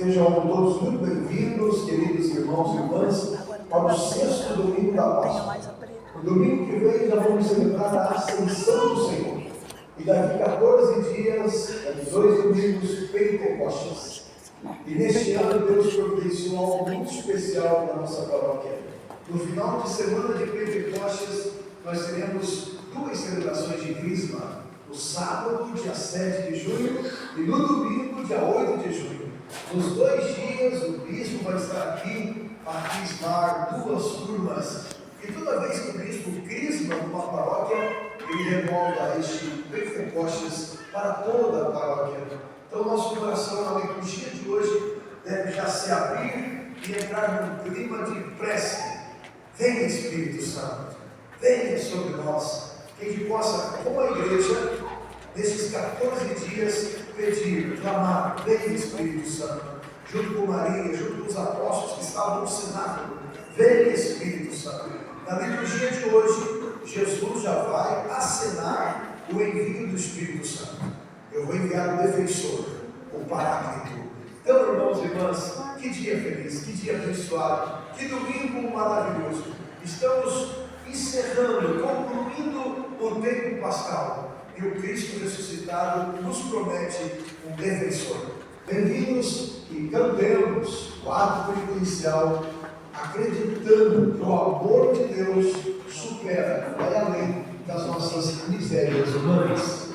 Sejam todos muito bem-vindos, queridos irmãos e irmãs, para o sexto domingo da Páscoa. No domingo que vem já vamos celebrar a Ascensão do Senhor. E daqui 14 dias, daqui 2 domingos, Pentecostes. E neste ano Deus providenciou algo muito especial na nossa paróquia. No final de semana de Pentecostes, nós teremos 2 celebrações de Crisma. No sábado, dia 7 de junho, e no domingo, dia 8 de junho. Nos 2 dias, o bispo vai estar aqui para crismar 2 turmas. E toda vez que o bispo crisma numa paróquia, ele revolta este Pentecostes para toda a paróquia. Então, nosso coração na liturgia de hoje deve já se abrir e entrar num clima de prece. Venha, Espírito Santo, venha sobre nós. Que a gente possa, como a igreja, nesses 14 dias, pedir, clamar, venha, Espírito Santo, junto com Maria, junto com os apóstolos que estavam no cenáculo. Venha, Espírito Santo. Na liturgia de hoje, Jesus já vai acenar o envio do Espírito Santo. Eu vou enviar o defensor, o Paráclito. Então, irmãos e irmãs, que dia feliz, que dia abençoado, que domingo maravilhoso. Estamos encerrando, concluindo o tempo pascal. E o Cristo ressuscitado nos promete um defensor. Bem-vindos e cantemos o ato penitencial, acreditando que o amor de Deus supera, vai além das nossas misérias humanas.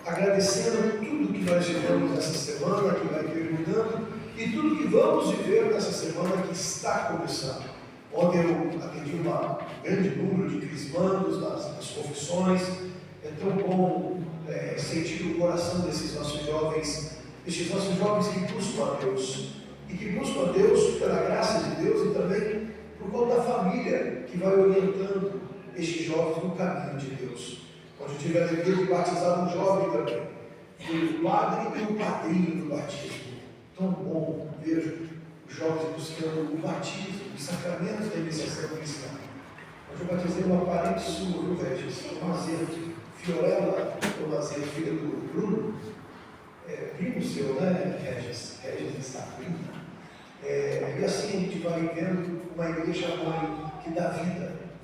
Agradecendo tudo que nós vivemos nessa semana, que vai terminando, e tudo que vamos viver nessa semana que está começando. Ontem eu atendi um grande número de crismandos nas confissões. É tão bom sentir o coração desses nossos jovens que buscam a Deus, e que buscam a Deus pela graça de Deus e também por conta da família que vai orientando estes jovens no caminho de Deus. Quando eu tive a alegria de batizar um jovem também, o padre e o padrinho do batismo. Tão bom ver os jovens buscando o batismo, os sacramentos da iniciação cristã. Hoje eu batizei uma parente sua, viu, Regis? Tomazeto, Fiorella Tomazeto, filha do Bruno. Primo seu, né, Regis? Regis está primo. E assim a gente vai vendo uma igreja mãe que dá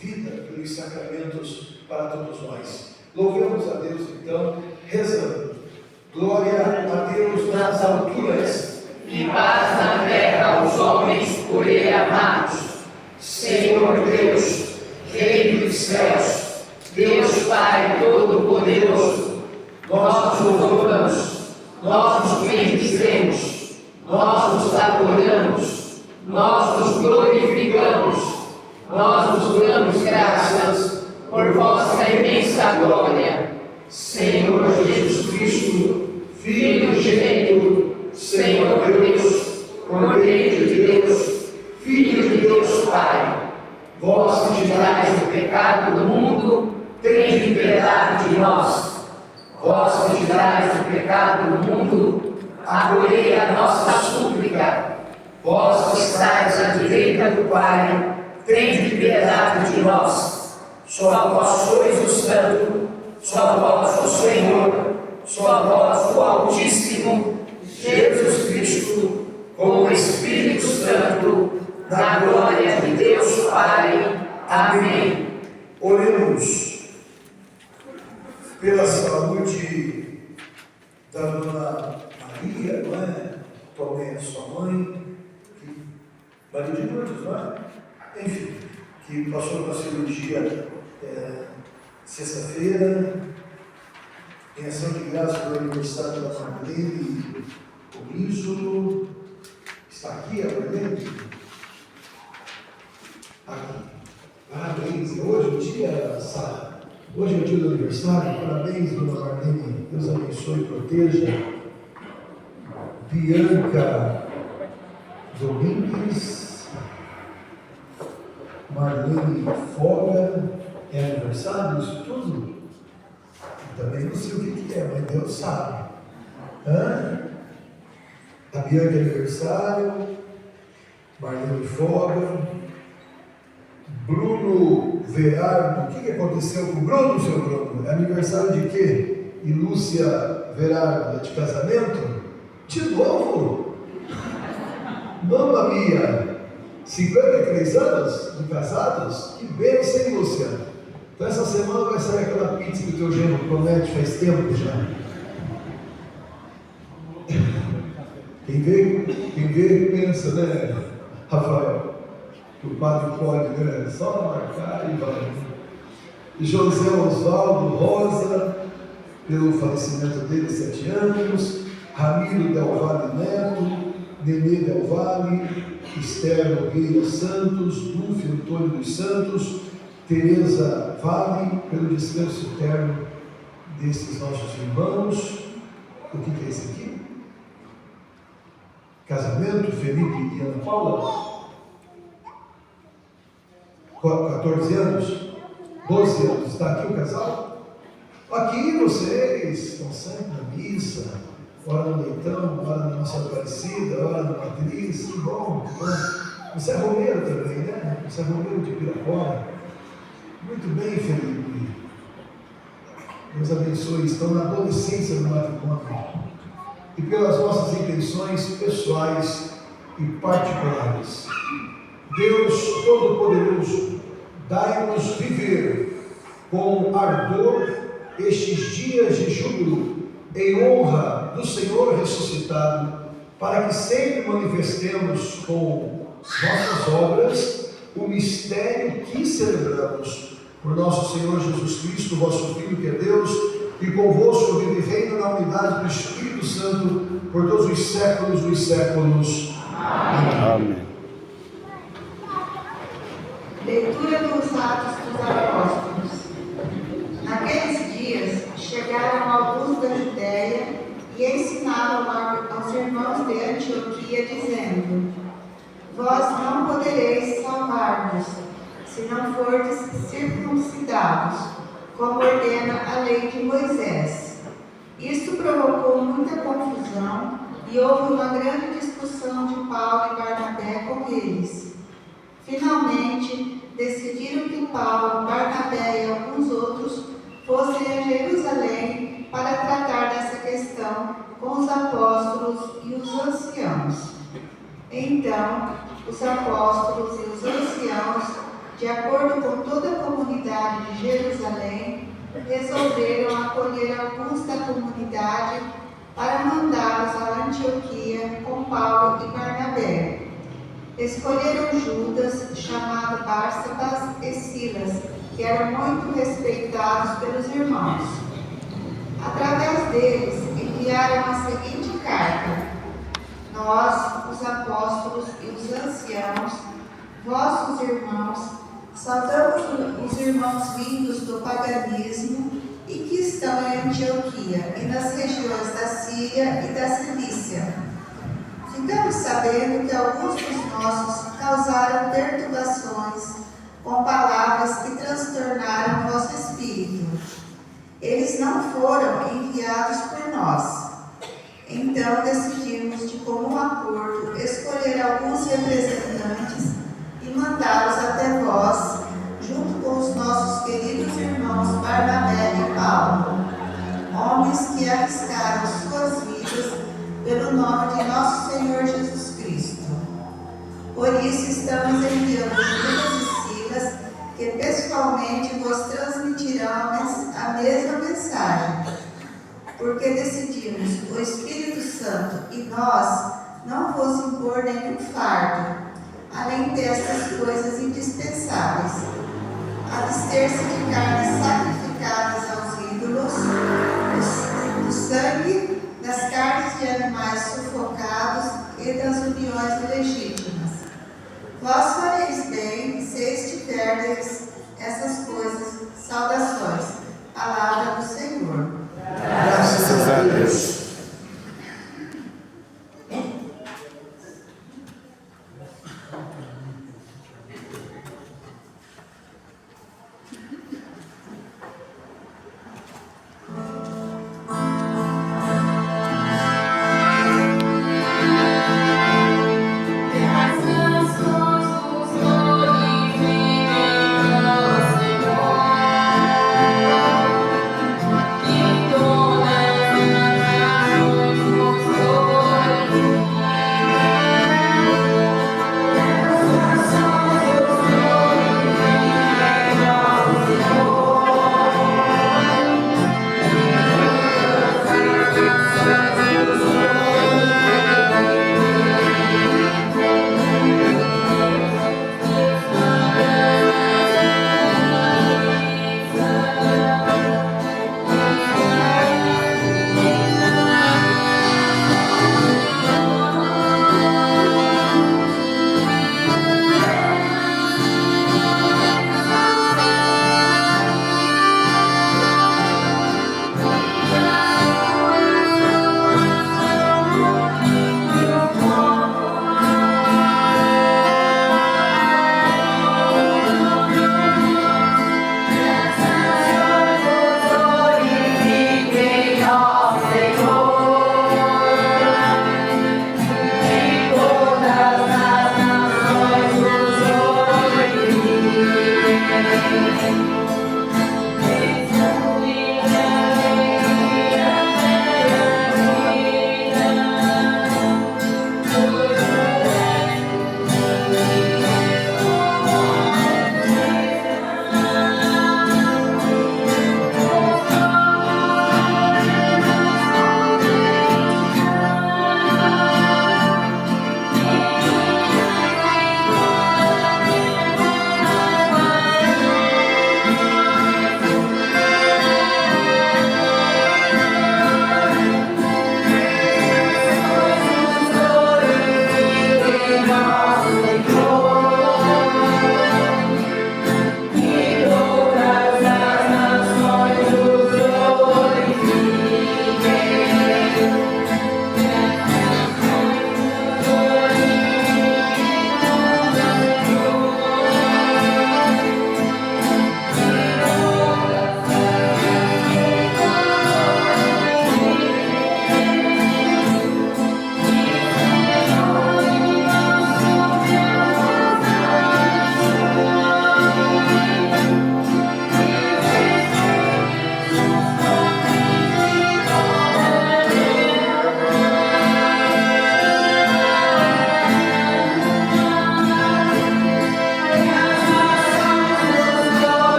vida pelos sacramentos para todos nós. Louvemos a Deus então, rezando. Glória a Deus nas alturas, e paz na terra aos homens por ele amados. Senhor Deus, Rei dos céus, Deus Pai Todo-Poderoso, nós te louvamos, nós nos bendizemos, nós nos adoramos, nós nos glorificamos, nós vos damos graças por vossa imensa glória. Senhor Jesus Cristo, Filho unigênito, Senhor Deus, Cordeiro de Deus, Filho de Deus Pai, vós que tirais o pecado do mundo, tende piedade de nós. Vós que tirais o pecado do mundo, acolhei a nossa súplica. Vós que estáis à direita do Pai, tende piedade de nós. Só vós sois o Santo, só vós o Senhor, só vós o Altíssimo, Jesus Cristo, com o Espírito Santo, na glória de Deus Pai. Amém. Oremos pela saúde da dona Maria, não é? Também a sua mãe, Maria de Lourdes, não é? Enfim, que passou por uma cirurgia sexta-feira, em ação de graça pelo aniversário da Marlene, o Rízolo. Está aqui a Marlene? Aqui. Parabéns. Hoje é o dia, Sara. Hoje é o dia do aniversário. Parabéns, dona Marlene. Deus abençoe e proteja. Bianca Domingues. Marlene Foga. É aniversário isso tudo? Eu também não sei o que é, mas Deus sabe. A Bianca é aniversário. Marlene Foga. Bruno Verardo, o que aconteceu com o Bruno, seu Bruno? É aniversário de quê? E Lúcia Verardo, é de casamento? De novo? Mamma mia! 53 anos de casados? Que bênção, hein, Lúcia? Então essa semana vai sair aquela pizza que o teu genro promete faz tempo já. Quem vê pensa, né, Rafael? Que o padre pode, né? Só marcar e vai. José Osvaldo Rosa, pelo falecimento dele, 7 anos. Ramiro Del Valle Neto, Nenê Del Valle, Esther Nogueira Santos, Dulce Antônio dos Santos, Tereza Vale, pelo descanso eterno desses nossos irmãos. O que é esse aqui? Casamento, Felipe e Ana Paula. 14 anos, 12 anos, está aqui o casal? Aqui vocês estão sempre na missa, ora no Leitão, ora na Nossa Aparecida, ora na Matriz, que bom, que bom. Você é Romero também, né? Você é Romero de Pirapora. Muito bem, Felipe. Deus abençoe, estão na adolescência do matrimônio. E pelas nossas intenções pessoais e particulares. Deus Todo-Poderoso, dai-nos viver com ardor estes dias de júbilo, em honra do Senhor ressuscitado, para que sempre manifestemos com nossas obras o mistério que celebramos por nosso Senhor Jesus Cristo, vosso Filho, que é Deus, e convosco vive e reina na unidade do Espírito Santo, por todos os séculos dos séculos. Amém. Amém. Leitura dos Atos dos Apóstolos. Naqueles dias, chegaram alguns da Judéia e ensinavam aos irmãos de Antioquia, dizendo: Vós não podereis salvar-vos, se não fordes circuncidados, como ordena a lei de Moisés. Isto provocou muita confusão e houve uma grande discussão de Paulo e Barnabé com eles. Finalmente, decidiram que Paulo, Barnabé e alguns outros fossem a Jerusalém para tratar dessa questão com os apóstolos e os anciãos. Então, os apóstolos e os anciãos, de acordo com toda a comunidade de Jerusalém, resolveram acolher alguns da comunidade para mandá-los a Antioquia com Paulo e Barnabé. Escolheram Judas, chamado Barsabas, e Silas, que eram muito respeitados pelos irmãos. Através deles, enviaram a seguinte carta: Nós, os apóstolos e os anciãos, vossos irmãos, Saudamos os irmãos vindos do paganismo e que estão em Antioquia e nas regiões da Síria e da Cilícia. Ficamos sabendo que alguns dos nossos causaram perturbações com palavras que transtornaram o vosso espírito. Eles não foram enviados por nós. Então decidimos, de comum acordo, escolher alguns representantes e mandá-los até vós, junto com os nossos queridos irmãos Barnabé e Paulo, homens que arriscaram suas vidas pelo nome de nosso Senhor Jesus Cristo. Por isso estamos enviando Judas e Silas, que pessoalmente vos transmitirão a mesma mensagem, porque decidimos, o Espírito Santo e nós, não vos impor nenhum fardo, além destas coisas indispensáveis: abster-se de carnes sacrificadas aos ídolos, do sangue, das carnes de animais sufocados e das uniões ilegítimas. Vós fareis bem se estiverdes essas coisas. Saudações. Palavra do Senhor. Graças a Deus.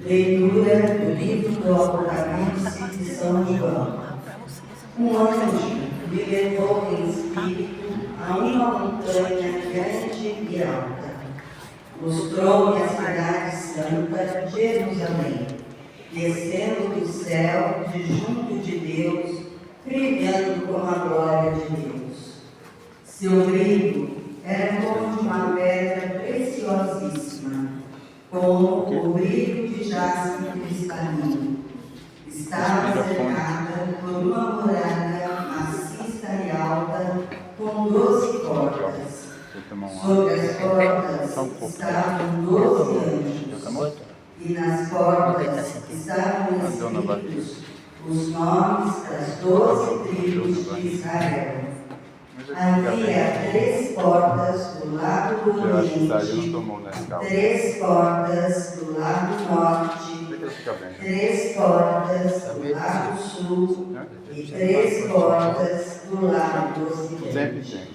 Leitura do livro do Apocalipse de São João. Um anjo me levou em espírito a uma montanha grande e alta. Mostrou-me a cidade santa, Jerusalém, descendo do céu de junto de Deus, brilhando com a glória de Deus. Seu brilho era como de uma pedra preciosíssima, como o brilho de jaspe cristalino. Estava cercada por uma muralha maciça e alta, com 12 portas. Sobre as portas estavam 12 anjos, e nas portas estavam escritos os nomes das 12 tribos de Israel. Havia 3 portas do lado do oriente, 3 portas do lado norte, 3 portas do lado sul e 3 portas do lado ocidente.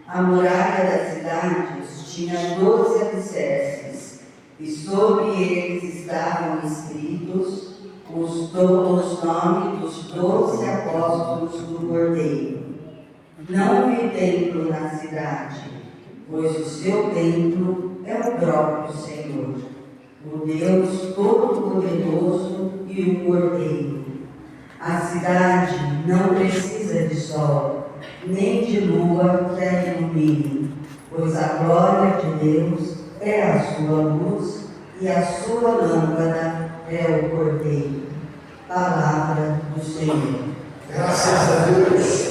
A muralha das cidades tinha 12 alicerces, e sobre eles estavam escritos os nomes dos 12 apóstolos do Cordeiro. Não vi templo na cidade, pois o seu templo é o próprio Senhor, o Deus Todo-Poderoso e o Cordeiro. A cidade não precisa de sol, nem de lua que a ilumine, pois a glória de Deus é a sua luz e a sua lâmpada é o Cordeiro. Palavra do Senhor. Graças a Deus.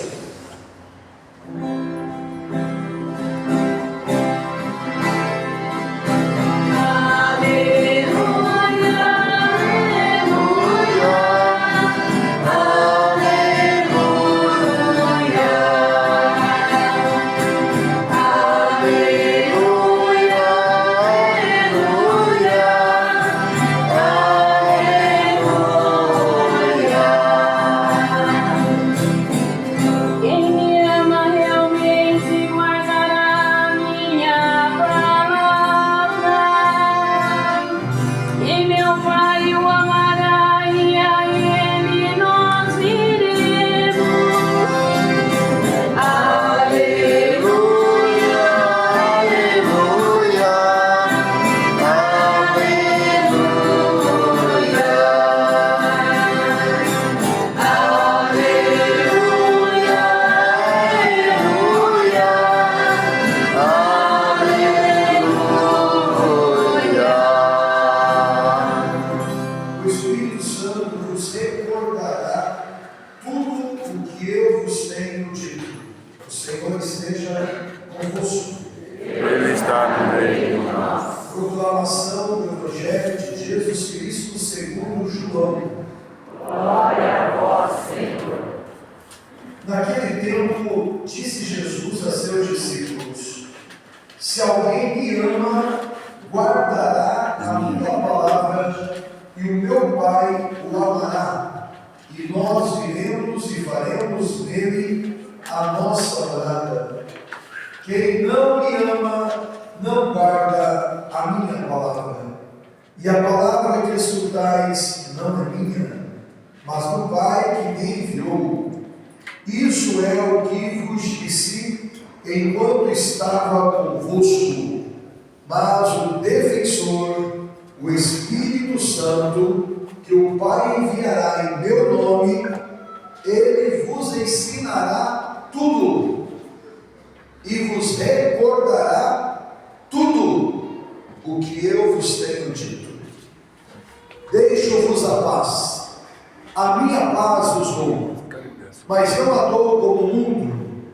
Proclamação do Evangelho de Jesus Cristo segundo João. Glória a vós, Senhor. Naquele tempo, disse Jesus a seus discípulos: se alguém me ama, guardará a minha palavra, e o meu Pai o amará, e nós viremos e faremos nele a nossa morada. Quem não me ama, não guarda a minha palavra. E a palavra que escutais não é minha, mas do Pai que me enviou. Isso é o que vos disse enquanto estava convosco. Mas o defensor, o Espírito Santo, que o Pai enviará em meu nome, ele vos ensinará tudo e vos recordará tudo o que eu vos tenho dito. Deixo-vos a paz, a minha paz vos dou, mas não a dou como o mundo.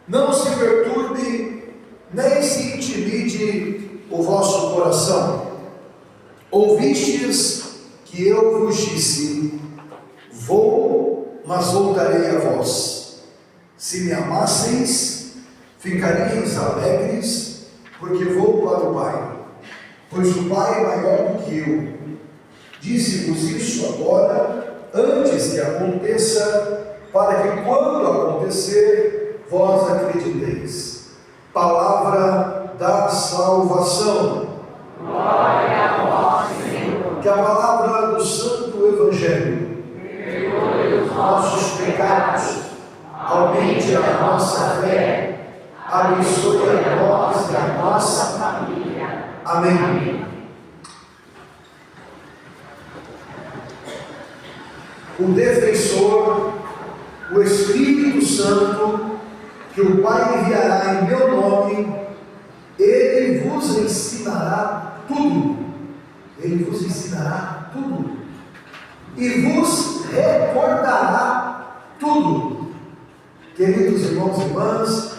Não se perturbe, nem se intimide o vosso coração. Ouvistes que eu vos disse: vou, mas voltarei a vós. Se me amasseis, ficaríeis alegres, porque vou para o Pai, pois o Pai é maior do que eu. Disse-vos isso agora, antes que aconteça, para que quando acontecer, vós acrediteis. Palavra da salvação. Glória a vós, Senhor. Que a palavra do Santo Evangelho perdoe os nossos pecados, aumente a nossa fé, abençoe a nós e a nossa família. Amém. O defensor, o Espírito Santo, que o Pai enviará em meu nome, ele vos ensinará tudo. Ele vos ensinará tudo. E vos recordará tudo. Queridos irmãos e irmãs,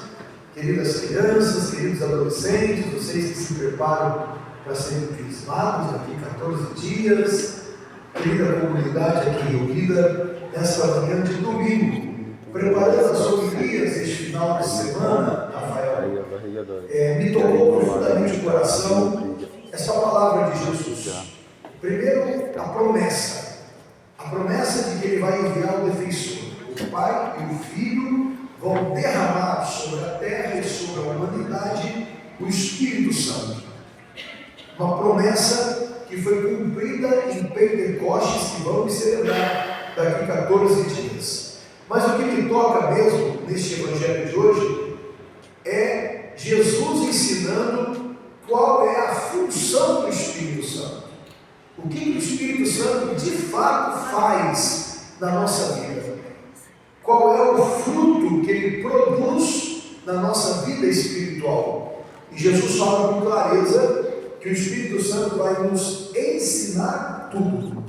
queridas crianças, queridos adolescentes, vocês que se preparam para serem crismados daqui a 14 dias, querida comunidade aqui reunida nesta manhã de domingo, preparando as homilias este final de semana, Rafael, me tocou profundamente o coração essa palavra de Jesus. Primeiro, a promessa de que Ele vai enviar o defensor. O Pai e o Filho vão derramar sobre a terra e sobre a humanidade o Espírito Santo. Uma promessa que foi cumprida em Pentecostes, que vamos celebrar daqui a 14 dias. Mas o que me toca mesmo neste Evangelho de hoje é Jesus ensinando qual é a função do Espírito Santo. O que o Espírito Santo de fato faz na nossa vida? Qual é o fruto que ele produz na nossa vida espiritual? E Jesus fala com clareza que o Espírito Santo vai nos ensinar tudo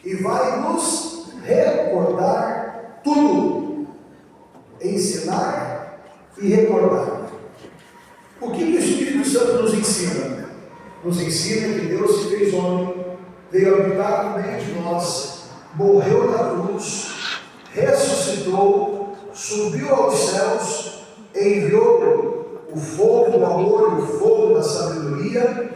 e vai nos recordar tudo. Ensinar e recordar. O que o Espírito Santo nos ensina? Nos ensina que Deus se fez homem, veio habitar no meio de nós, morreu na cruz, ressuscitou, subiu aos céus, enviou o fogo do amor e o fogo da sabedoria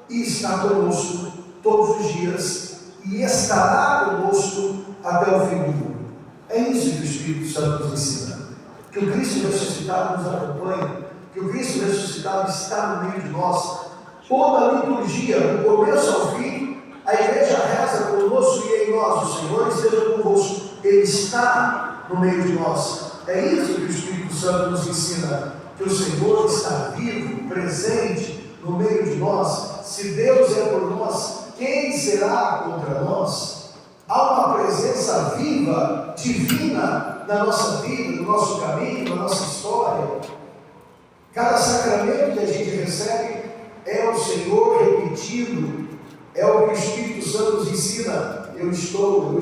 e está conosco todos os dias e estará conosco até o fim do mundo. É isso que o Espírito Santo nos ensina. Que o Cristo ressuscitado nos acompanha, que o Cristo ressuscitado está no meio de nós. Toda a liturgia, do começo ao fim, a igreja reza conosco e em nós. O Senhor esteja convosco. Ele está no meio de nós. É isso que o Espírito Santo nos ensina. Que o Senhor está vivo, presente no meio de nós. Se Deus é por nós, quem será contra nós? Há uma presença viva, divina na nossa vida, no nosso caminho, na nossa história. Cada sacramento que a gente recebe é o Senhor repetido, é o que o Espírito Santo nos ensina. Eu estou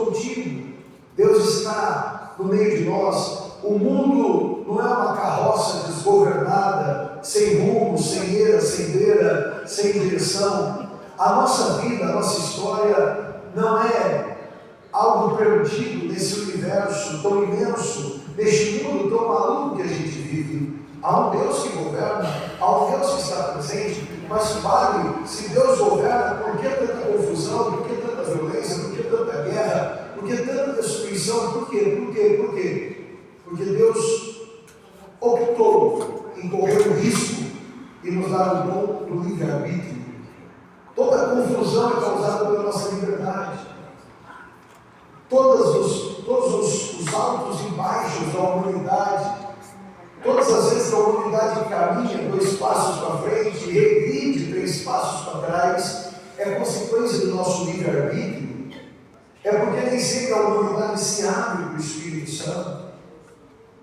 contigo. Deus está no meio de nós. O mundo não é uma carroça desgovernada, sem rumo, sem eira, sem beira, sem direção. A nossa vida, a nossa história não é algo perdido nesse universo tão imenso, neste mundo tão maluco que a gente vive. Há um Deus que governa, há um Deus que está presente, mas vale, se Deus governa, por que tanta confusão, por que tanta violência, por que tanta guerra, por que tanta destruição? Por quê? Porque Deus optou em correr o risco e nos dar o dom do livre-arbítrio. Toda a confusão é causada pela nossa liberdade. Todos os altos e baixos da humanidade, todas as vezes que a humanidade caminha 2 passos para frente e regride 3 passos para trás, é consequência do nosso livre-arbítrio. É porque nem sempre a humanidade se abre para o Espírito Santo.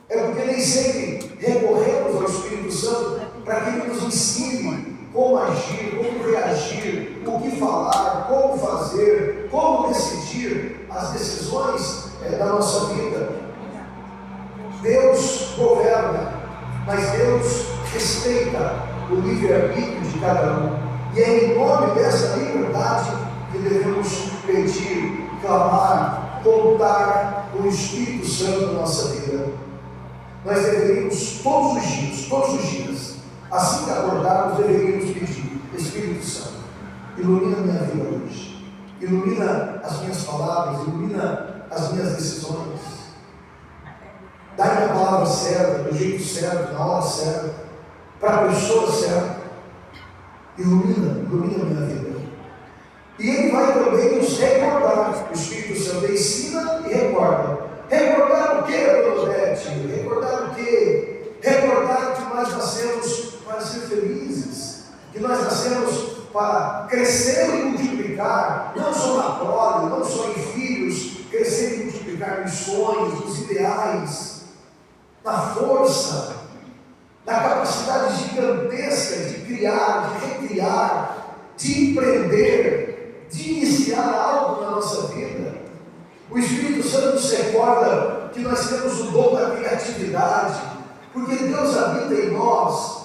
É porque nem sempre recorremos ao Espírito Santo para que Ele nos ensine como agir, como reagir, o que falar, como fazer, como decidir as decisões da nossa vida. Deus governa, mas Deus respeita o livre-arbítrio de cada um. E é em nome dessa liberdade que devemos pedir, clamar, contar com o Espírito Santo na nossa vida. Nós deveríamos todos os dias, assim que acordarmos, deveríamos pedir: Espírito Santo, ilumina a minha vida hoje, ilumina as minhas palavras, ilumina as minhas decisões, dá-me a palavra certa, do jeito certo, na hora certa, para a pessoa certa. Ilumina a minha vida. E Ele vai também nos recordar. O Espírito Santo ensina e recorda. Recordar o que, Dona Odete? Recordar o que? Recordar que nós nascemos para ser felizes, que nós nascemos para crescer e multiplicar, não só na prole, não só em filhos, crescer e multiplicar nos sonhos, nos ideais, na força, na capacidade gigantesca de criar, de recriar, de empreender, de iniciar algo na nossa vida. O Espírito Santo nos recorda que nós temos o dom da criatividade, porque Deus habita em nós,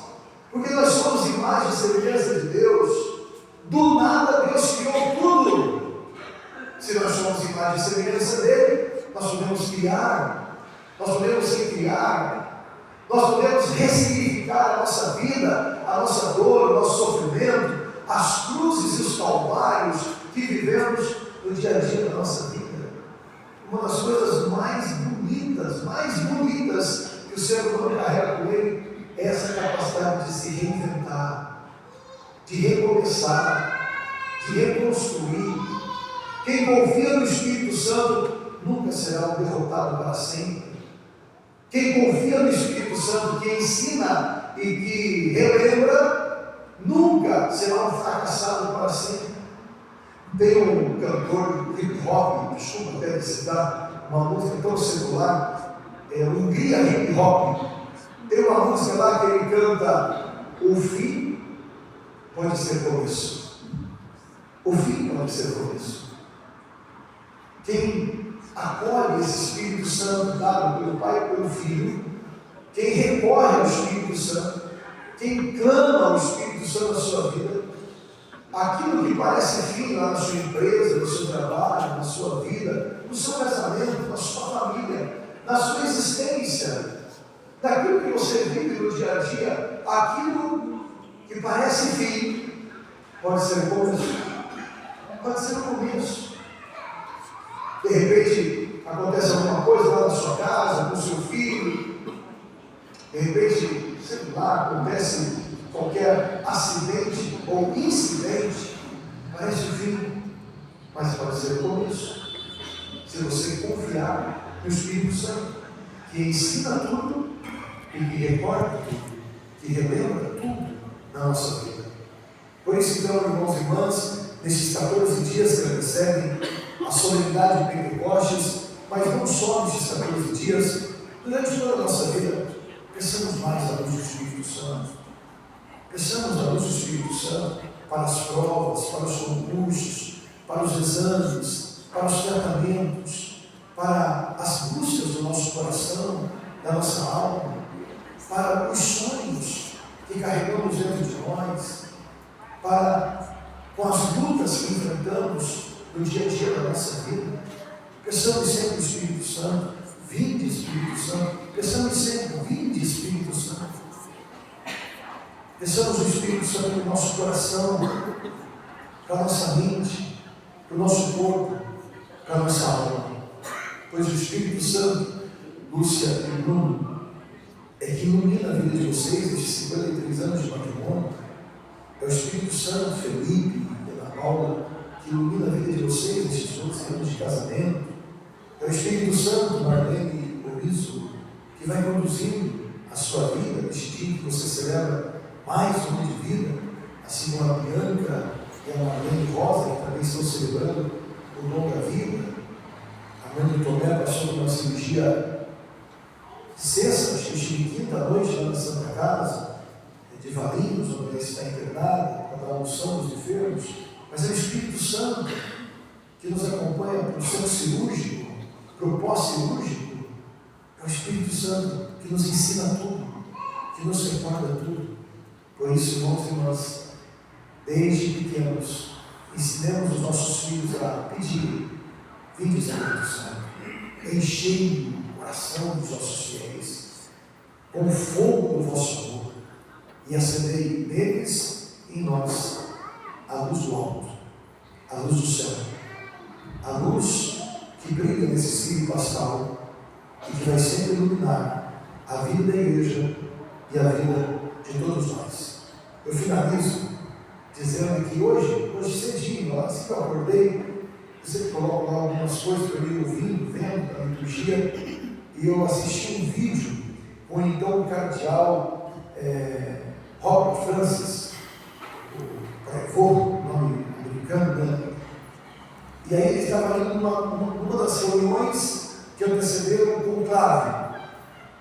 porque nós somos imagem e semelhança de Deus. Do nada Deus criou tudo. Se nós somos imagem e semelhança dele, nós podemos criar, nós podemos recriar, nós podemos ressignificar a nossa vida, a nossa dor, o nosso sofrimento, as cruzes e os calvários que vivemos no dia a dia da nossa vida. Uma das coisas mais bonitas que o ser humano carrega com ele é essa capacidade de se reinventar, de recomeçar, de reconstruir. Quem confia no Espírito Santo nunca será um derrotado para sempre. Quem confia no Espírito Santo, que ensina e que relembra, nunca será um fracassado para sempre. Tem um cantor hip hop, desculpa até citar uma música tão secular, Hungria Hip Hop. Tem uma música lá que ele canta: o fim pode ser começo. O fim pode ser começo. Quem acolhe esse Espírito Santo dado pelo Pai e pelo Filho, quem recorre ao Espírito Santo, quem clama ao Espírito Santo na sua vida, aquilo que parece fim lá na sua empresa, no seu trabalho, na sua vida, no seu casamento, na sua família, na sua existência, daquilo que você vive no dia a dia, aquilo que parece fim, pode ser começo. Pode ser o começo. De repente, acontece alguma coisa lá na sua casa, com o seu filho, de repente, sei lá, acontece qualquer acidente ou incidente, parece o fim, mas pode ser o começo, se você confiar no Espírito Santo, que ensina tudo e que recorda tudo, que relembra tudo na nossa vida. Por isso, então, irmãos e irmãs, nesses 14 dias que antecedem a solenidade de Pentecostes, mas não só nesses 14 dias, durante toda a nossa vida, precisamos mais da luz do Espírito Santo. Precisamos da luz do Espírito Santo para as provas, para os concursos, para os exames, para os tratamentos, para as buscas do nosso coração, da nossa alma, para os sonhos que carregamos dentro de nós, para com as lutas que enfrentamos no dia a dia da nossa vida. Precisamos sempre do Espírito Santo. Vinde, Espírito Santo. Precisamos sempre, vinde, Espírito Santo. Precisamos do Espírito Santo no nosso coração, para a nossa mente, para o nosso corpo, para a nossa alma. Pois o Espírito Santo, Lúcia e Bruno, é que ilumina a vida de vocês nesses 53 anos de matrimônio. É o Espírito Santo, Felipe e Ana Paula, que ilumina a vida de vocês nesses 12 anos de casamento. É o Espírito Santo, Marlene e Ouriço, que vai conduzindo a sua vida neste dia que você celebra mais um ano de vida, assim como a Bianca e a Marlene Rosa, que também estão celebrando o dom da vida. A mãe do Tomé passou por uma cirurgia sexta, acho que estive quinta-noite lá na Santa Casa, de Valinhos, onde ela está internada, para dar unção aos enfermos. Mas é o Espírito Santo que nos acompanha para o centro cirúrgico, para o pós-cirúrgico. É o Espírito Santo que nos ensina tudo, que nos recorda tudo. Por isso, irmãos e irmãs, desde pequenos, ensinemos os nossos filhos a pedir: vinde, Espírito Santo, enchei o coração dos nossos fiéis com o fogo do vosso amor e acendei neles e em nós a luz do alto, a luz do céu, a luz que brilha nesse círculo pascal e que vai sempre iluminar a vida da igreja e a vida de todos nós. Eu finalizo dizendo que hoje cedinho, assim que eu acordei, eu sempre coloco lá algumas coisas para mim ouvindo, vendo a liturgia, e eu assisti um vídeo com então o cardeal Robert Francis, o Prevost, nome americano, né? E aí ele estava indo numa das reuniões que antecederam o conclave.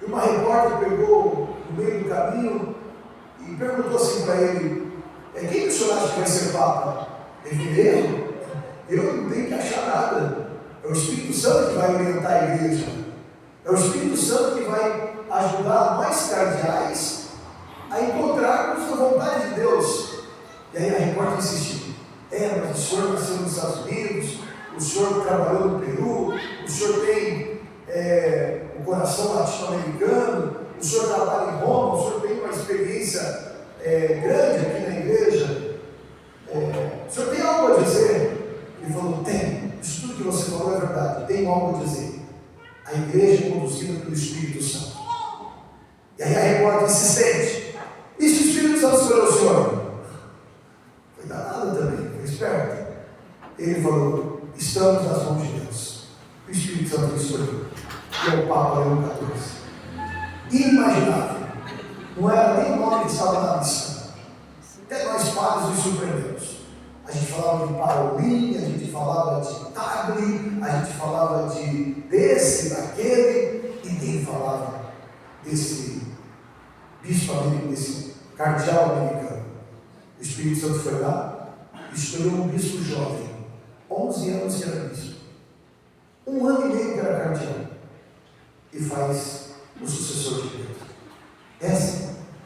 E uma repórter pegou no meio do caminho e perguntou assim para ele: quem que o senhor acha que vai ser Papa? Ele: eu não tenho que achar nada. É o Espírito Santo que vai orientar a igreja. É o Espírito Santo que vai ajudar nós cardeais a encontrarmos a vontade de Deus. E aí a repórter insistiu: mas o senhor nasceu nos Estados Unidos, o senhor trabalhou no Peru, o senhor tem o coração latino-americano, o senhor trabalha em Roma, o senhor tem uma experiência grande aqui na igreja, o senhor tem algo a dizer? Ele falou: tem, isso tudo que você falou é verdade, tenho algo a dizer. A igreja é conduzida pelo Espírito Santo. E aí a repórter insistente: e se o Espírito Santo escolheu o senhor? Foi danado também, foi esperto. Ele falou: estamos nas mãos de Deus. O Espírito Santo escolheu, que é o Papa Leão XIV. Inimaginável. Não era nem o nome que estava na lista. Até nós padres nos surpreendemos. A gente falava de Parolim, a gente falava de Tagle, a gente falava desse, daquele, e quem falava desse bispo americano, desse cardeal americano. O Espírito Santo foi lá e escolheu um bispo jovem, 11 anos que era bispo, 1 ano e meio que era cardeal, e faz o sucessor de Pedro.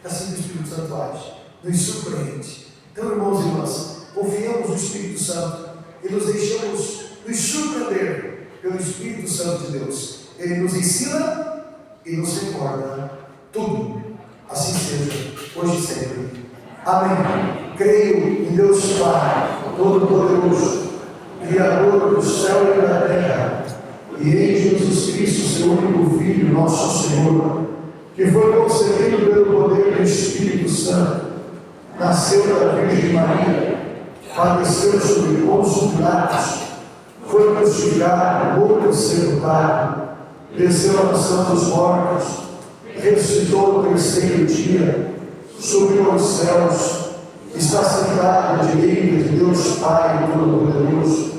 Assim que o Espírito Santo age, nos surpreende. Então, irmãos e irmãs, confiamos no Espírito Santo e nos deixamos nos surpreender pelo Espírito Santo de Deus. Ele nos ensina e nos recorda tudo. Assim seja, hoje e sempre. Amém. Creio em Deus Pai Todo-Poderoso, Criador do céu e da terra, e em Jesus Cristo, seu único Filho, nosso Senhor, que foi concebido pelo poder do Espírito Santo, nasceu da Virgem Maria, padeceu sob Pôncio Pilatos, foi crucificado, morto e sepultado, desceu à mansão dos mortos, ressuscitou no terceiro dia, subiu aos céus, está sentado à direita de Deus Pai Todo-Poderoso,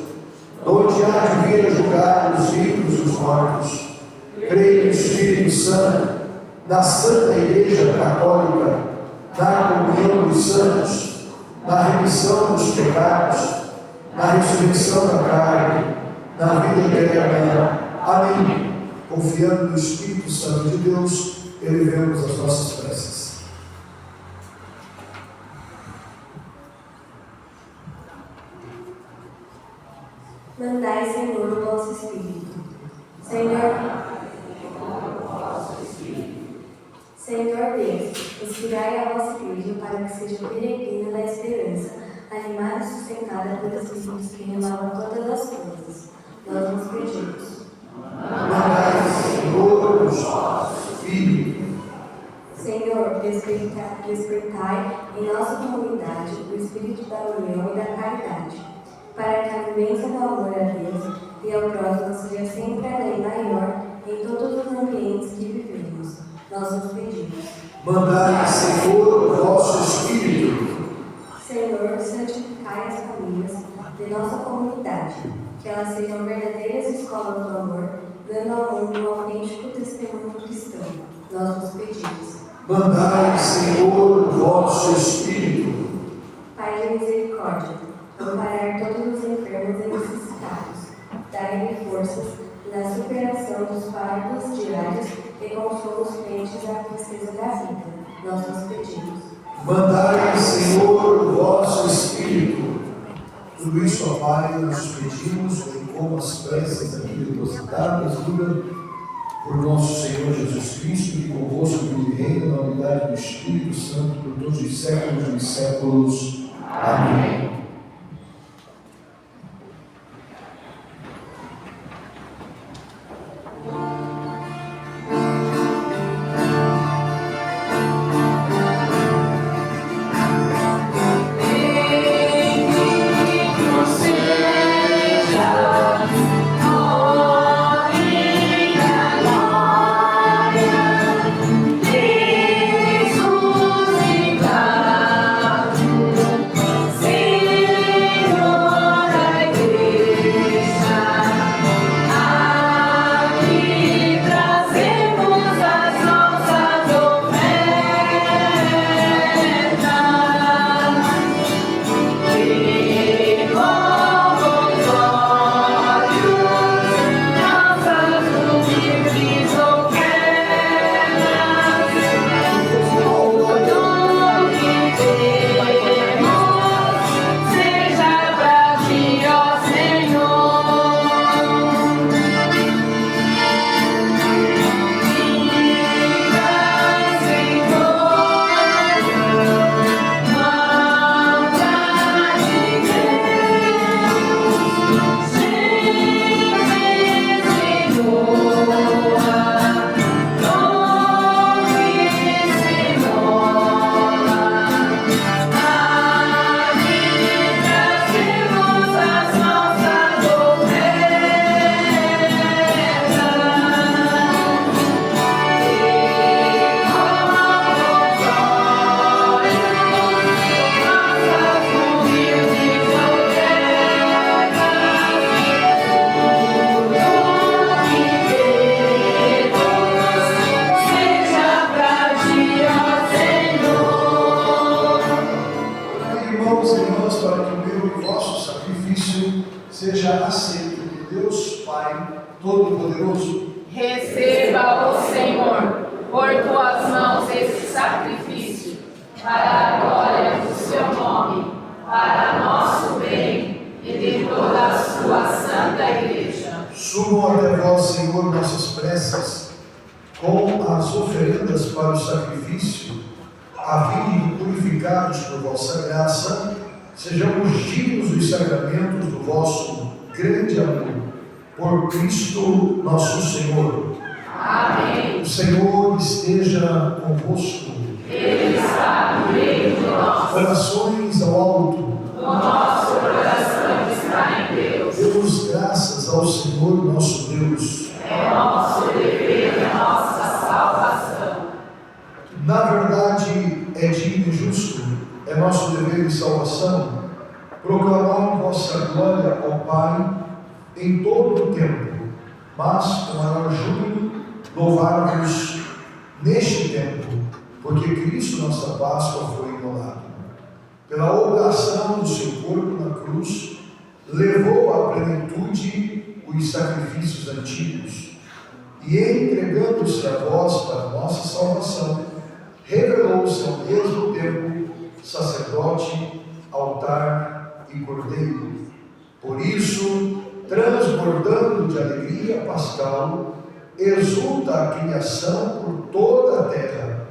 onde há de vir a julgar os vivos e os mortos. Creio no Espírito Santo, na Santa Igreja Católica, na comunhão dos santos, na remissão dos pecados, na ressurreição da carne, na vida eterna. Amém. Confiando no Espírito Santo de Deus, elevemos as nossas preces. Mandai, Senhor, o vosso Espírito. Senhor Deus, inspirai a vossa Igreja para que seja peregrina da esperança, animada e sustentada pelos Espíritos que renovam todas as coisas. Nós nos pedimos. Mandai, Senhor, os vossos Espíritos. Senhor, despertai em nossa comunidade o espírito da união e da caridade, para que a vivência do amor a Deus e ao próximo seja sempre a lei maior em todos os ambientes que vivemos. Nós nos pedimos. Mandai, Senhor, o vosso Espírito. Senhor, santificai as famílias de nossa comunidade, que elas sejam verdadeiras escolas do amor, dando ao mundo um autêntico testemunho cristão. Nós nos pedimos. Mandai, Senhor, o vosso Espírito. Pai de misericórdia, amparar todos os enfermos e necessitados, dai-lhe forças na superação dos fardos diários e consolo os crentes à tristeza da vida. Nós nos pedimos. Mandai, Senhor, o vosso Espírito. Tudo isso, ó Pai, nós pedimos, bem como as preces aqui depositadas, por nosso Senhor Jesus Cristo, que convosco vive e reina na unidade do Espírito Santo por todos os séculos dos séculos. Amém. irmãos e irmãs, para que o meu e vosso sacrifício seja aceito por Deus Pai Todo-Poderoso. Receba, ó Senhor, por tuas mãos esse sacrifício, para a glória do seu nome, para nosso bem e de toda a sua santa igreja. Subam até vós, Senhor, nossas preces, com as oferendas para o sacrifício, a fim de purificados por vossa graça, sejamos dignos dos sacramentos do vosso grande amor. Por Cristo nosso Senhor. Amém. O Senhor esteja convosco. Ele está no meio de nós. Orações ao alto. O nosso coração está em Deus. Demos graças ao Senhor nosso Deus. É nosso dever e nossa salvação. Na verdade, é digno e justo, é nosso dever e salvação, proclamar vossa glória ao Pai em todo o tempo, mas com maior júbilo louvar-vos neste tempo, porque Cristo, nossa Páscoa, foi imolado. Pela oblação do seu corpo na cruz, levou à plenitude os sacrifícios antigos, e entregando-se a vós para nossa salvação, revelou-se ao mesmo tempo sacerdote, altar e cordeiro. Por isso, transbordando de alegria pascal, exulta a criação por toda a terra.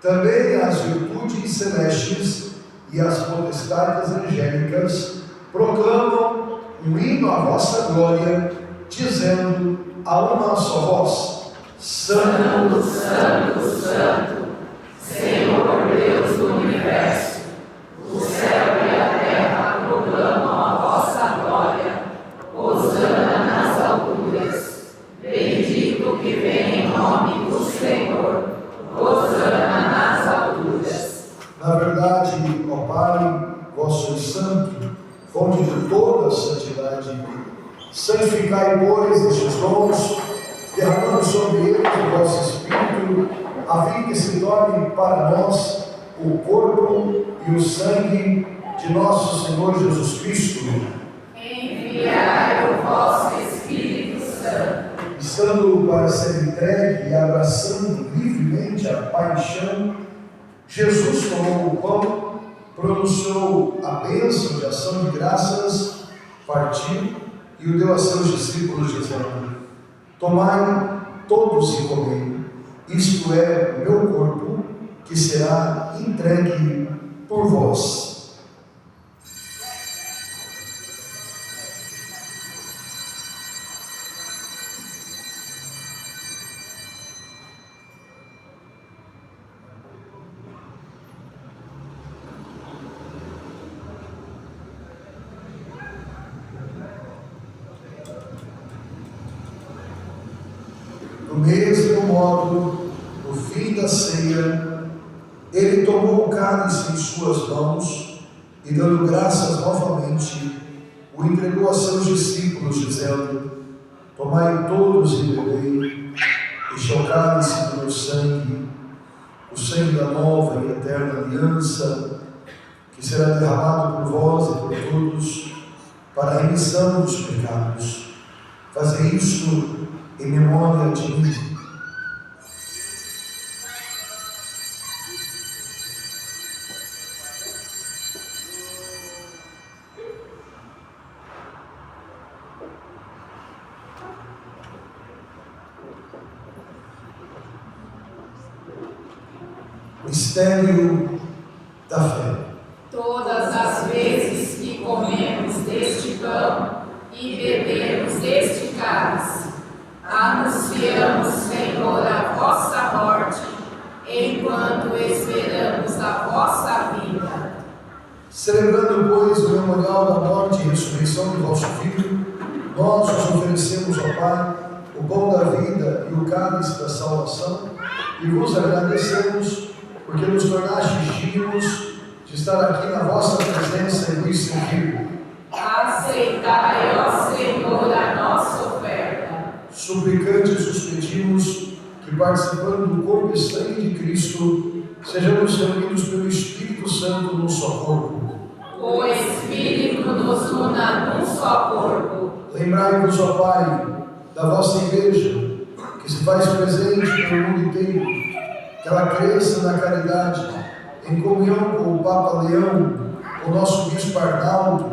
Também as virtudes celestes e as potestades angélicas proclamam um hino à vossa glória, dizendo a uma só voz: Santo, Santo, Santo, Senhor Deus do universo, o céu e a terra proclamam a vossa glória. Hosana nas alturas, bendito que vem em nome do Senhor. Hosana nas alturas. Na verdade, ó Pai, vós sois santo, fonte de toda a santidade. Santificai, pois, estes dons, derramando sobre eles o vosso Espírito, a fim que se torne para nós o corpo e o sangue de nosso Senhor Jesus Cristo. Enviai o vosso Espírito Santo. Estando para ser entregue e abraçando livremente a paixão, Jesus tomou o pão, pronunciou a bênção de ação de graças, partiu e o deu a seus discípulos, dizendo: Tomai todos e comei, isto é o meu corpo, que será entregue por vós. Do mesmo modo, no fim da ceia, ele tomou o cálice em suas mãos e, dando graças novamente, o entregou a seus discípulos, dizendo: Tomai todos e bebei, este é o cálice do meu sangue, o sangue da nova e eterna aliança, que será derramado por vós e por todos, para a remissão dos pecados. Fazei isto em memória de mim. Mistério da fé. Todas as vezes que comemos deste pão e bebemos deste cálice, anunciamos, Senhor, a vossa morte, enquanto esperamos a vossa vinda. Celebrando, pois, o memorial da morte e ressurreição do vosso Filho, nós os oferecemos ao Pai o pão da vida e o cálice da salvação, e vos agradecemos, porque nos tornastes dignos de estar aqui na vossa presença e vos servir. Aceitai, ó Senhor, a nossa oferta. Suplicantes os pedimos que, participando do corpo e sangue de Cristo, sejamos reunidos pelo Espírito Santo num só corpo. o Espírito nos una num só corpo. Lembrai-vos, ó Pai, da vossa igreja, que se faz presente pelo mundo inteiro, que ela cresça na caridade, em comunhão com o Papa Leão, o nosso Bispo Arnaldo,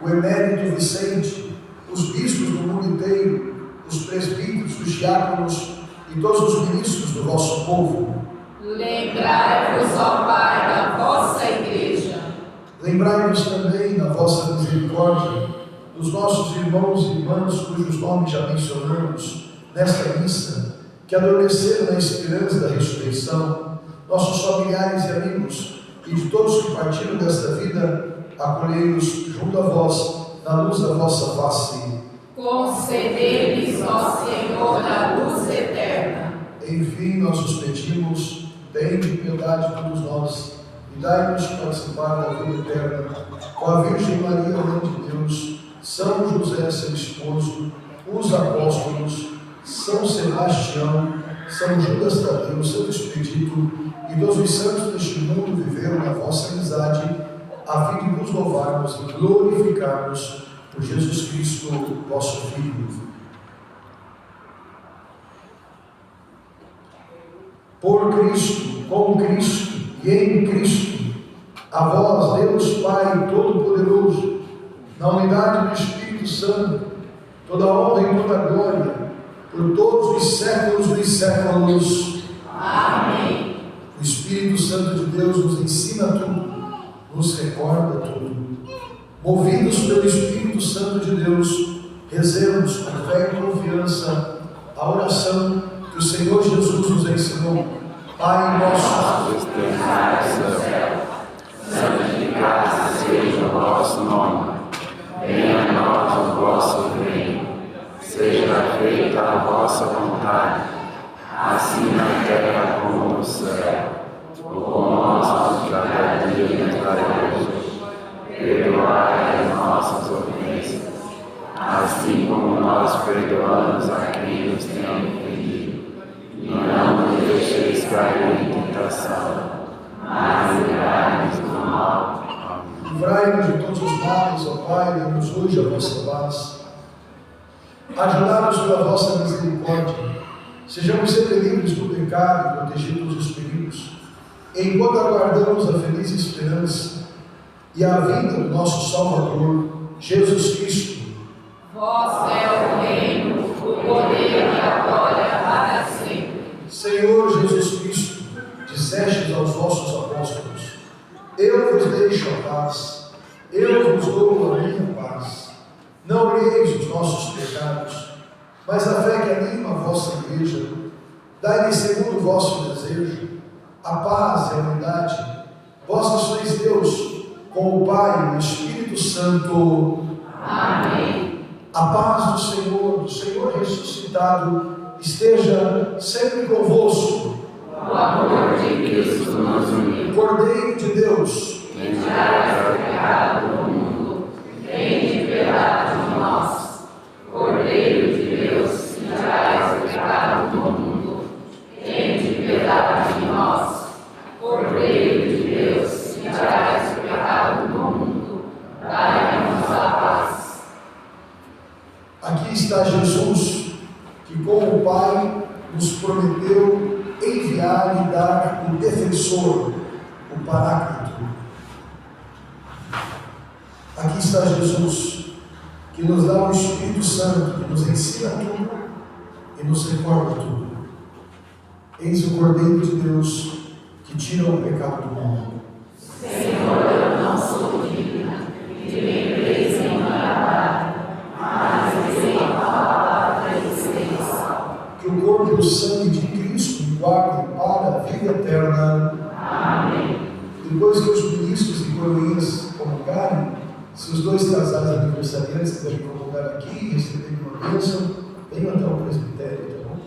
o Emérito Vicente, os bispos do mundo inteiro, os presbíteros, os diáconos e todos os ministros do vosso povo. Lembrai-vos, ó Pai, da vossa igreja. Lembrai-vos também da vossa misericórdia, dos nossos irmãos e irmãs cujos nomes já mencionamos nesta missa, que adormeceram na esperança da ressurreição, nossos familiares e amigos, e de todos que partiram desta vida, acolhei-os junto a vós, na luz da vossa face. Concedei-lhes, ó Senhor, a luz eterna. Enfim, nós os pedimos, tende piedade de todos nós, e dai-nos participar da vida eterna, com a Virgem Maria, Mãe de Deus, São José, seu esposo, os apóstolos, São Sebastião, São Judas Tadeu, seu expedito, e todos os santos deste mundo viveram na vossa amizade, a fim de vos louvarmos e glorificarmos por Jesus Cristo, vosso Filho. Por Cristo, com Cristo e em Cristo, a vós, Deus Pai Todo-Poderoso, na unidade do Espírito Santo, toda honra e toda glória, por todos os séculos dos séculos. Amém. O Espírito Santo de Deus nos ensina tudo, nos recorda tudo. Movidos pelo Espírito Santo de Deus, rezemos com fé e confiança a oração que o Senhor Jesus nos ensinou. Pai nosso, que estás no céu, santificado seja o vosso nome. Venha a nós o vosso reino. Seja feita a vossa vontade, assim na terra como no céu. O pão nosso de cada dia nos dai hoje. Perdoai as nossas ofensas, assim como nós perdoamos a quem nos tem ofendido. E não nos deixeis cair em tentação, mas livrai-nos do mal. Amém. livrai-nos de todos os males, ó Pai, dai-nos hoje a vossa paz. Ajudai-nos pela vossa misericórdia, sejamos sempre livres do pecado e protegidos dos perigos, enquanto aguardamos a feliz esperança e a vinda do nosso Salvador, Jesus Cristo. Vós é o reino, o poder e a glória para sempre. Senhor Jesus Cristo, dissestes aos vossos apóstolos: eu vos deixo a paz, eu vos dou a minha paz. Não olheis os nossos pecados, mas a fé que anima a vossa igreja. Dai-lhe segundo o vosso desejo a paz e a unidade. Vós que sois Deus, com o Pai e o Espírito Santo. Amém. A paz do Senhor ressuscitado, esteja sempre convosco. O amor de Cristo nos uniu. Cordeiro de Deus, Tirai o pecado do mundo, tende piedade de nós. Cordeiro de Deus, tirai o pecado do mundo, tende piedade de nós. Cordeiro de Deus, tirai o pecado do mundo, dai-nos a paz. aqui está Jesus, que com o Pai nos prometeu enviar e dar o defensor, o Paráclito. Aqui está Jesus, que nos dá o Espírito Santo, que nos ensina tudo e nos recorda tudo. Eis o Cordeiro de Deus, que tira o pecado do mundo. Senhor, eu não sou digna de me leis em minha palavra, mas em a palavra e sereis salvo. Que o corpo e o sangue de Cristo me guardem para a vida eterna. Amém. Depois que os ministros e coroinhas comungarem, se os dois casais aniversariantes quiserem comungar aqui e receberem uma bênção, venham até o presbitério, tá bom?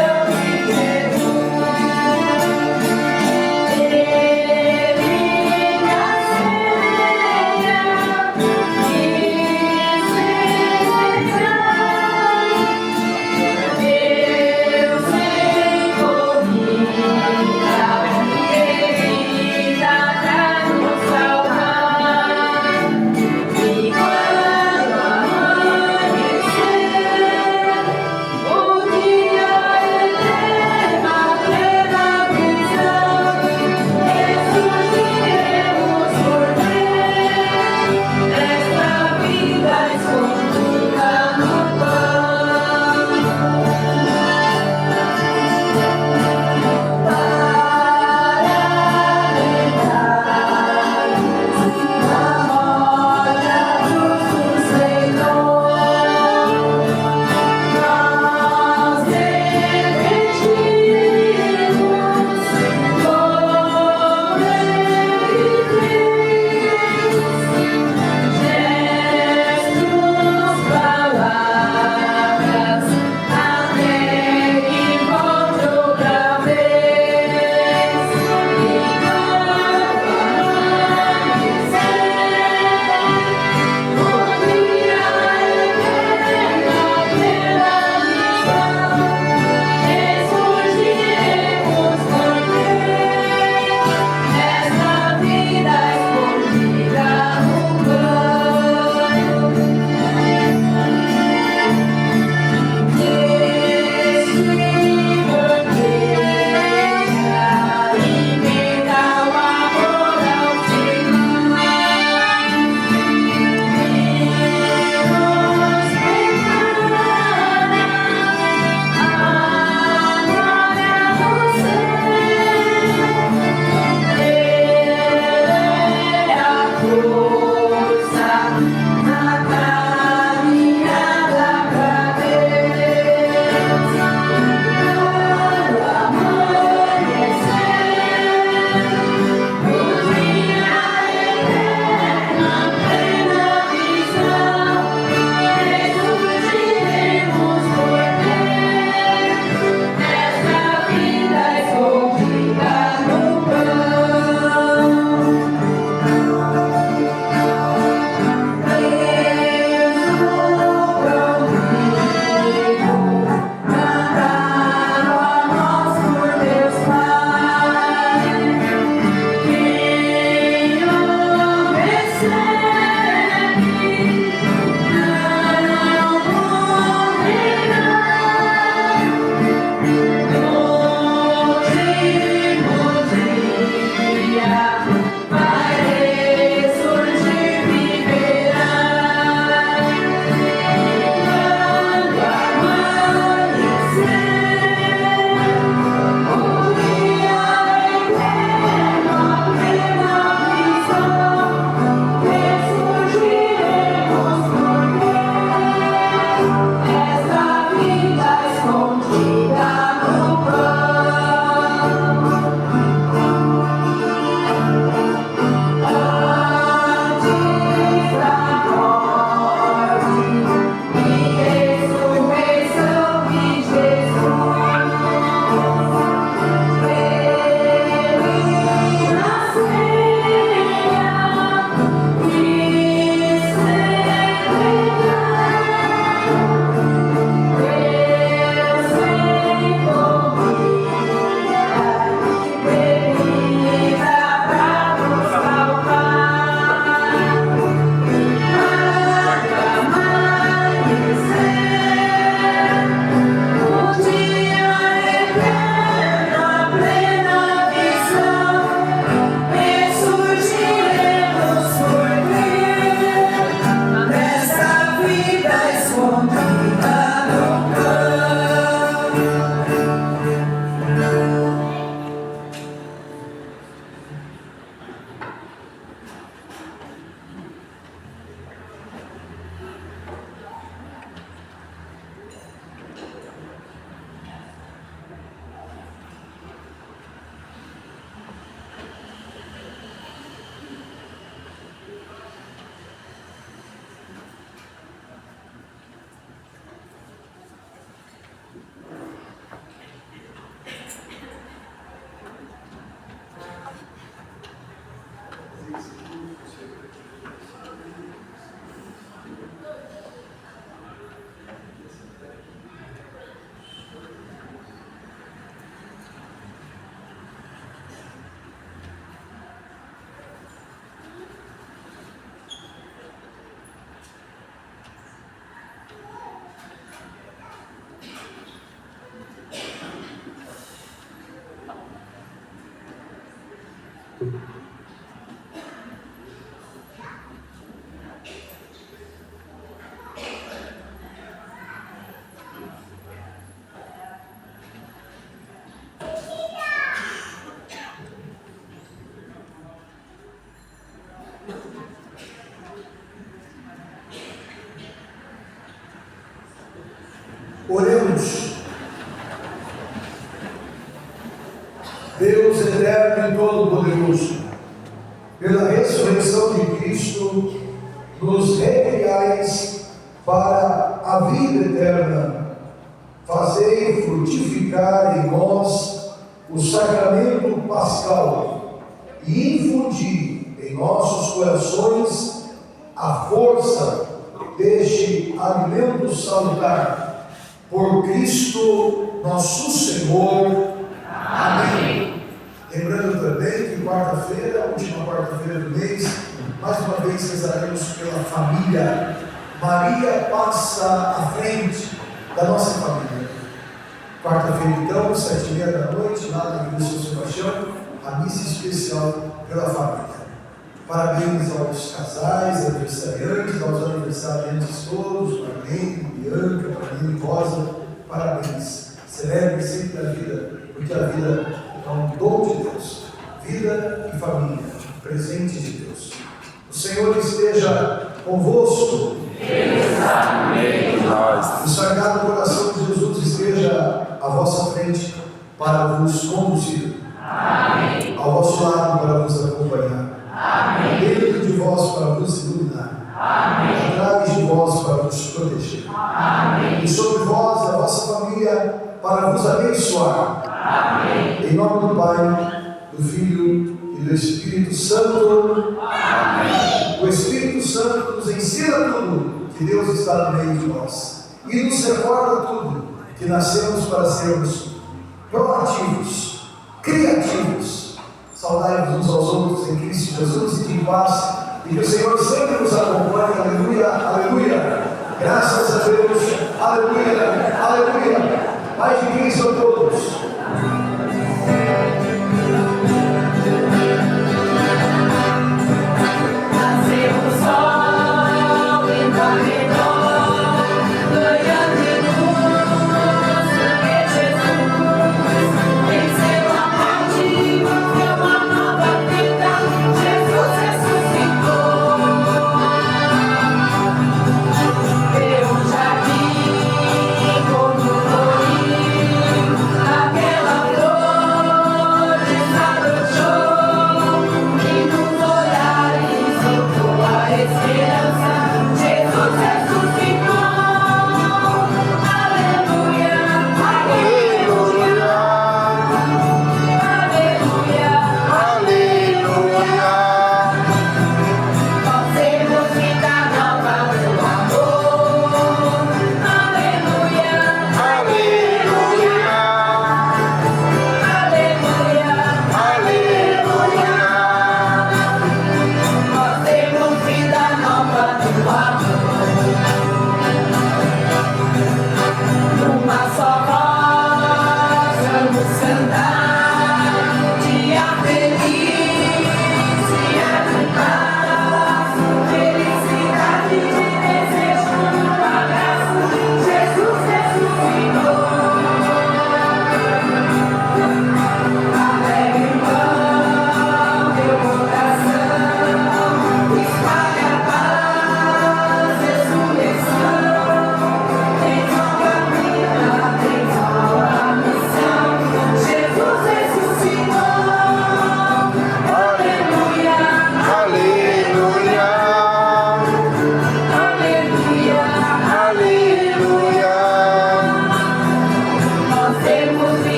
Ressurreição Oremos. Deus eterno e todo-poderoso, pela ressurreição de Cristo, nos recriais para a vida eterna. Fazei frutificar em nós o sacramento pascal e infundir em nossos corações a força deste alimento salutar. Por Cristo nosso Senhor. Amém. Lembrando também que quarta-feira, última quarta-feira do mês, mais uma vez rezaremos pela família. Maria passa à frente da nossa família. Quarta-feira, então, 7h30 da noite, lá na Igreja do Sebastião, a missa especial pela família. Parabéns aos casais, aniversariantes, aos aniversariantes todos, Marlene, Bianca, Marlene Rosa, parabéns. Celebre sempre a vida, porque a vida é um dom de Deus. Vida e família, presente de Deus. O Senhor esteja convosco. Amém. O Sagrado Coração de Jesus esteja à vossa frente para vos conduzir. Amém. Ao vosso lado para vos acompanhar. Amém. Dentro de vós para vos iluminar. Amém. Atrás de vós para vos proteger. Amém. E sobre vós e a vossa família para vos abençoar. Amém. Em nome do Pai, do Filho e do Espírito Santo. Amém. O Espírito Santo nos ensina tudo que Deus está no meio de nós e nos recorda tudo que nascemos para sermos proativos, criativos. Saudai-vos uns aos outros em Cristo Jesus e que em paz, e que o Senhor sempre nos acompanhe. Aleluia, aleluia. Graças a Deus, aleluia, aleluia. Paz de Cristo a todos.